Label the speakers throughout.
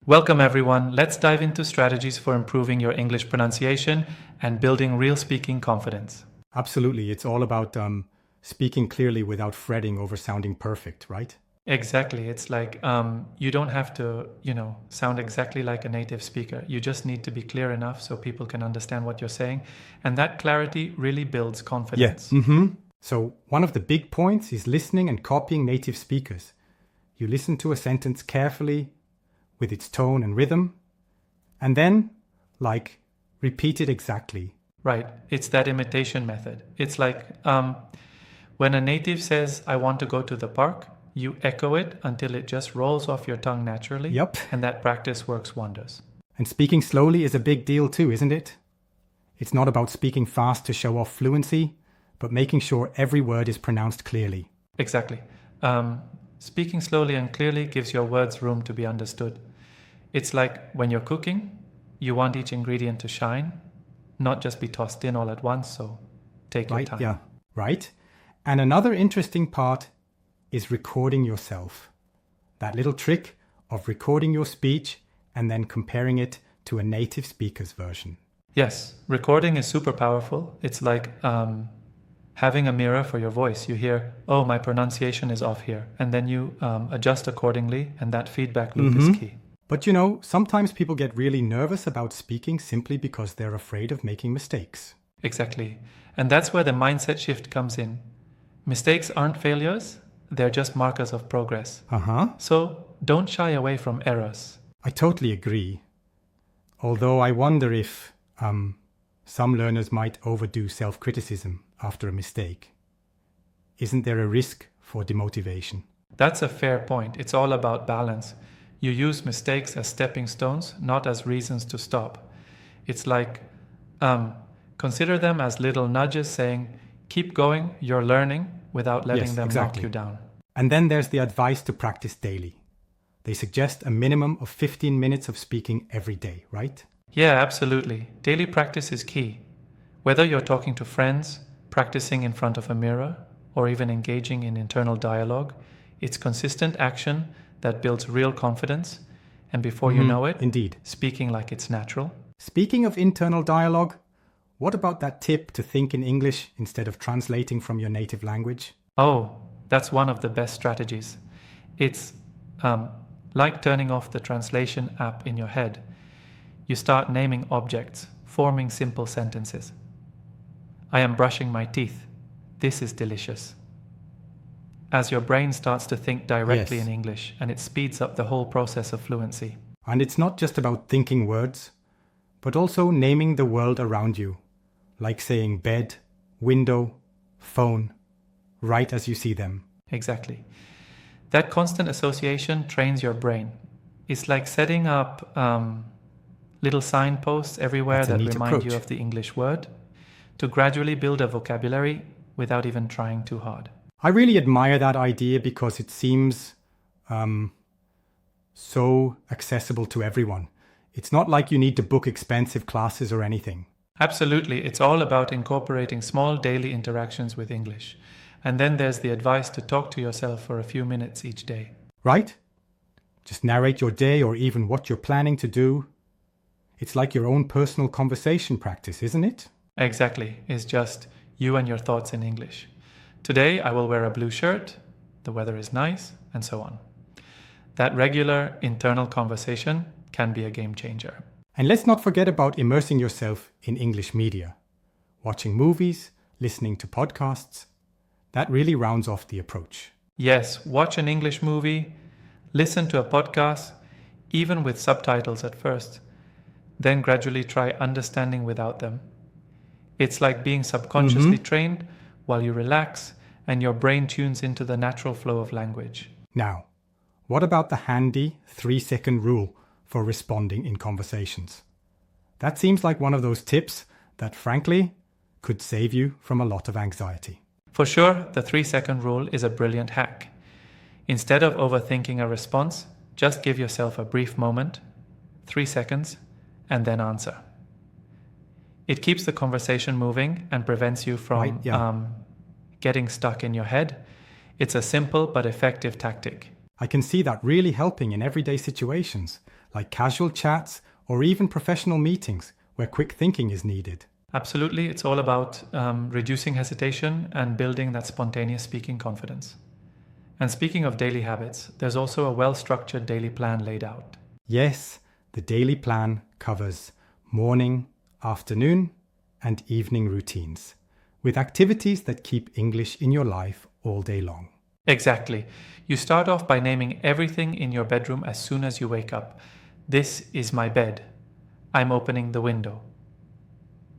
Speaker 1: Welcome, everyone. Let's dive into strategies for improving your English pronunciation and building real speaking confidence.
Speaker 2: Absolutely. It's all about speaking clearly without fretting over sounding perfect, right?
Speaker 1: Exactly. It's like you don't have to, sound exactly like a native speaker. You just need to be clear enough so people can understand what you're saying. And that clarity really builds confidence.
Speaker 2: Yeah. So one of the big points is listening and copying native speakers. You listen to a sentence carefully with its tone and rhythm, and then, repeat it exactly.
Speaker 1: Right. It's that imitation method. It's like when a native says, I want to go to the park, you echo it until it just rolls off your tongue naturally.
Speaker 2: Yep.
Speaker 1: And that practice works wonders.
Speaker 2: And speaking slowly is a big deal too, isn't it? It's not about speaking fast to show off fluency, but making sure every word is pronounced clearly.
Speaker 1: Exactly. Speaking slowly and clearly gives your words room to be understood. It's like when you're cooking, you want each ingredient to shine, not just be tossed in all at once, so take your time.
Speaker 2: Yeah, right. And another interesting part is recording yourself. That little trick of recording your speech and then comparing it to a native speaker's version.
Speaker 1: Yes, recording is super powerful. It's like having a mirror for your voice. You hear, oh, my pronunciation is off here. And then you adjust accordingly, and that feedback loop is key.
Speaker 2: But sometimes people get really nervous about speaking simply because they're afraid of making mistakes.
Speaker 1: Exactly. And that's where the mindset shift comes in. Mistakes aren't failures, they're just markers of progress. So don't shy away from errors.
Speaker 2: I totally agree. Although I wonder if some learners might overdo self-criticism after a mistake. Isn't there a risk for demotivation?
Speaker 1: That's a fair point. It's all about balance. You use mistakes as stepping stones, not as reasons to stop. It's like, consider them as little nudges saying, keep going, you're learning, without letting them knock you down.
Speaker 2: And then there's the advice to practice daily. They suggest a minimum of 15 minutes of speaking every day, right?
Speaker 1: Yeah, absolutely. Daily practice is key. Whether you're talking to friends, practicing in front of a mirror, or even engaging in internal dialogue, it's consistent action that builds real confidence, and before you know it,
Speaker 2: indeed,
Speaker 1: speaking like it's natural.
Speaker 2: Speaking of internal dialogue, what about that tip to think in English instead of translating from your native language?
Speaker 1: Oh, that's one of the best strategies. It's like turning off the translation app in your head. You start naming objects, forming simple sentences. I am brushing my teeth. This is delicious. As your brain starts to think directly in English, and it speeds up the whole process of fluency.
Speaker 2: And it's not just about thinking words, but also naming the world around you, like saying bed, window, phone, right as you see them.
Speaker 1: Exactly. That constant association trains your brain. It's like setting up little signposts everywhere that remind you of the English word to gradually build a vocabulary without even trying too hard.
Speaker 2: I really admire that idea because it seems so accessible to everyone. It's not like you need to book expensive classes or anything.
Speaker 1: Absolutely. It's all about incorporating small daily interactions with English. And then there's the advice to talk to yourself for a few minutes each day.
Speaker 2: Right? Just narrate your day or even what you're planning to do. It's like your own personal conversation practice, isn't it?
Speaker 1: Exactly. It's just you and your thoughts in English. Today I will wear a blue shirt, the weather is nice, and so on. That regular internal conversation can be a game changer.
Speaker 2: And let's not forget about immersing yourself in English media. Watching movies, listening to podcasts. That really rounds off the approach.
Speaker 1: Yes, watch an English movie, listen to a podcast, even with subtitles at first. Then gradually try understanding without them. It's like being subconsciously trained while you relax and your brain tunes into the natural flow of language.
Speaker 2: Now, what about the handy 3-second rule for responding in conversations? That seems like one of those tips that, frankly, could save you from a lot of anxiety.
Speaker 1: For sure, the 3-second rule is a brilliant hack. Instead of overthinking a response, just give yourself a brief moment, 3 seconds, and then answer. It keeps the conversation moving and prevents you from getting stuck in your head. It's a simple but effective tactic.
Speaker 2: I can see that really helping in everyday situations, like casual chats or even professional meetings where quick thinking is needed.
Speaker 1: Absolutely, it's all about reducing hesitation and building that spontaneous speaking confidence. And speaking of daily habits, there's also a well-structured daily plan laid out.
Speaker 2: Yes, the daily plan covers morning, afternoon, and evening routines, with activities that keep English in your life all day long.
Speaker 1: Exactly. You start off by naming everything in your bedroom as soon as you wake up. This is my bed. I'm opening the window.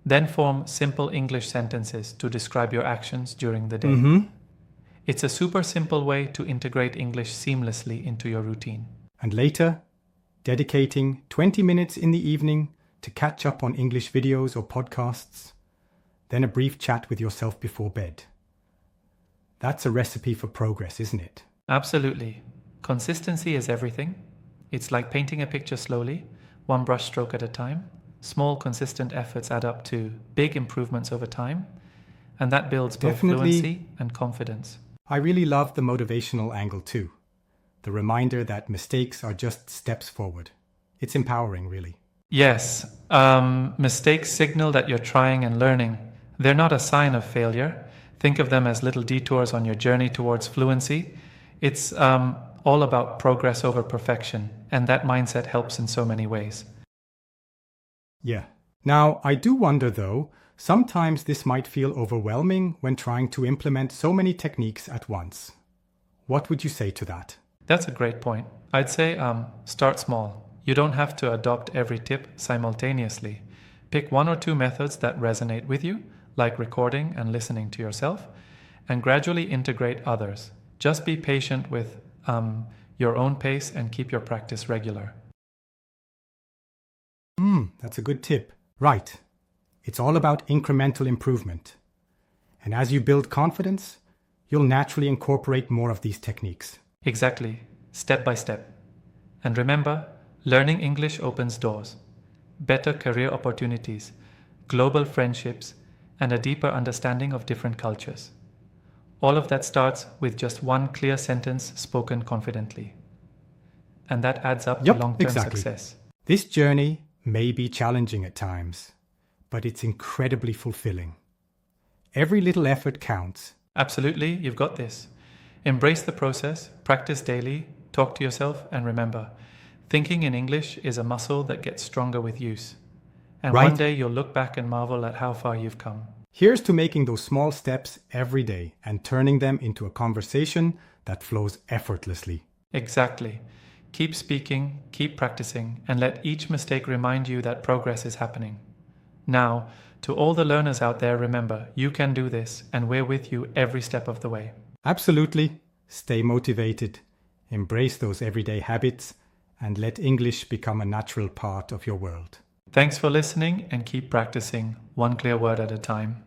Speaker 1: Then form simple English sentences to describe your actions during the day. It's a super simple way to integrate English seamlessly into your routine.
Speaker 2: And later, dedicating 20 minutes in the evening to catch up on English videos or podcasts, then a brief chat with yourself before bed. That's a recipe for progress, isn't it?
Speaker 1: Absolutely. Consistency is everything. It's like painting a picture slowly, one brush stroke at a time. Small, consistent efforts add up to big improvements over time, and that builds both fluency and confidence.
Speaker 2: I really love the motivational angle too. The reminder that mistakes are just steps forward. It's empowering, really.
Speaker 1: Yes, mistakes signal that you're trying and learning. They're not a sign of failure. Think of them as little detours on your journey towards fluency. It's all about progress over perfection, and that mindset helps in so many ways.
Speaker 2: Yeah. Now, I do wonder though, sometimes this might feel overwhelming when trying to implement so many techniques at once. What would you say to that?
Speaker 1: That's a great point. I'd say start small. You don't have to adopt every tip simultaneously. Pick one or two methods that resonate with you, like recording and listening to yourself, and gradually integrate others. Just be patient with your own pace and keep your practice regular.
Speaker 2: That's a good tip. Right. It's all about incremental improvement. And as you build confidence, you'll naturally incorporate more of these techniques.
Speaker 1: Exactly, step by step. And remember, learning English opens doors, better career opportunities, global friendships, and a deeper understanding of different cultures. All of that starts with just one clear sentence spoken confidently. And that adds up to long-term success.
Speaker 2: This journey may be challenging at times, but it's incredibly fulfilling. Every little effort counts.
Speaker 1: Absolutely, you've got this. Embrace the process, practice daily, talk to yourself, and remember, thinking in English is a muscle that gets stronger with use. And one day you'll look back and marvel at how far you've come.
Speaker 2: Here's to making those small steps every day and turning them into a conversation that flows effortlessly.
Speaker 1: Exactly. Keep speaking, keep practicing, and let each mistake remind you that progress is happening. Now, to all the learners out there, remember, you can do this, and we're with you every step of the way.
Speaker 2: Absolutely. Stay motivated, embrace those everyday habits, and let English become a natural part of your world.
Speaker 1: Thanks for listening, and keep practicing one clear word at a time.